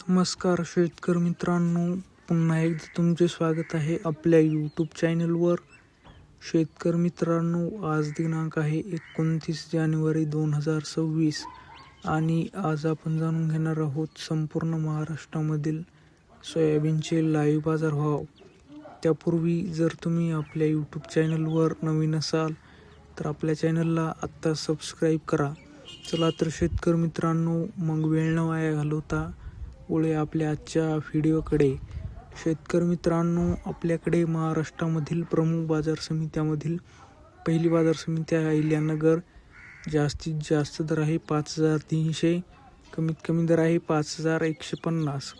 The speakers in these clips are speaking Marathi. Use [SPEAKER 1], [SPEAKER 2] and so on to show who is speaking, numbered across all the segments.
[SPEAKER 1] नमस्कार शेतकरी मित्रांनो, पुन्हा एकदा तुमचे स्वागत आहे आपल्या यूट्यूब चॅनलवर. शेतकरी मित्रांनो, आज दिनांक आहे 29 जानेवारी 2026 आणि आज आपण जाणून घेणार आहोत संपूर्ण महाराष्ट्रामधील सोयाबीनचे लाईव्ह बाजारभाव. त्यापूर्वी जर तुम्ही आपल्या यूट्यूब चॅनलवर नवीन असाल तर आपल्या चॅनलला आत्ता सबस्क्राईब करा. चला तर शेतकरी मित्रांनो, मग वेळ न वाया घालवता वळूया आपल्या आजच्या व्हिडिओकडे. शेतकरी मित्रांनो, आपल्याकडे महाराष्ट्रामधील प्रमुख बाजार समित्यामधील पहिली बाजार समिती आहे अहिल्यानगर. जास्तीत जास्त दर आहे 5300, कमीत कमी दर आहे 5150.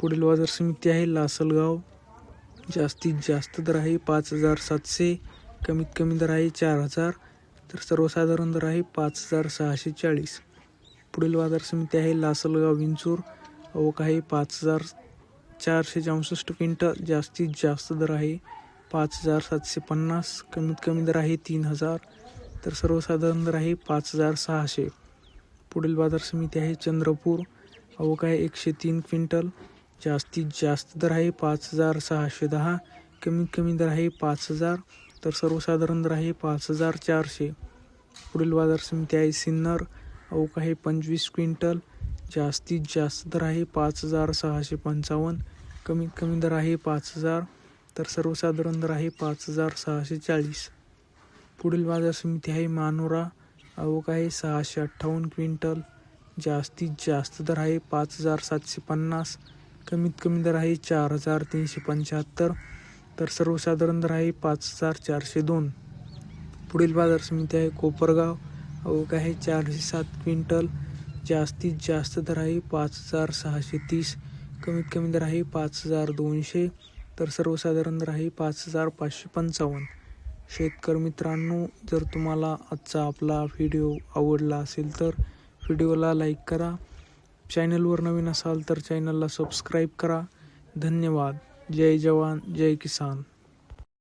[SPEAKER 1] पुढील बाजार समिती आहे लासलगाव. जास्तीत जास्त दर आहे 5700, कमीत कमी दर आहे 4000, तर सर्वसाधारण दर आहे 5640. पुढील बाजार समिती आहे लासलगाव विंचूर. आवक आहे 5464 क्विंटल. जास्तीत जास्त दर आहे 5750, कमीत कमी दर आहे 3000, तर सर्वसाधारण दर आहे 5600. पुढील बाजार समिती आहे चंद्रपूर. आवक आहे 103 क्विंटल. जास्तीत जास्त दर आहे 5610, कमीत कमी दर आहे 5000, तर सर्वसाधारण दर आहे 5400. पुढील बाजार समिती आहे सिन्नर. आवक आहे 25 क्विंटल. जास्तीत जास्त दर आहे 5655, कमीत कमी दर आहे 5000, तर सर्वसाधारण दर आहे 5640. पुढील बाजार समिती आहे मानोरा. आवक आहे 658 क्विंटल. जास्तीत जास्त दर आहे 5750, कमीत कमी दर आहे 4375, तर सर्वसाधारण दर आहे 5402. पुढील बाजार समिती आहे कोपरगाव. आवक आहे 407 क्विंटल. जास्तीत जास्त दर आहे 5630, कमीत कमी दर आहे 5200, तर सर्वसाधारण दर आहे 5555. शेतकरी मित्रांनो, जर तुम्हाला आजचा आपला व्हिडिओ आवडला असेल तर व्हिडिओला लाईक करा. चॅनलवर नवीन असाल तर चॅनलला सबस्क्राईब करा. धन्यवाद. जय जवान जय किसान.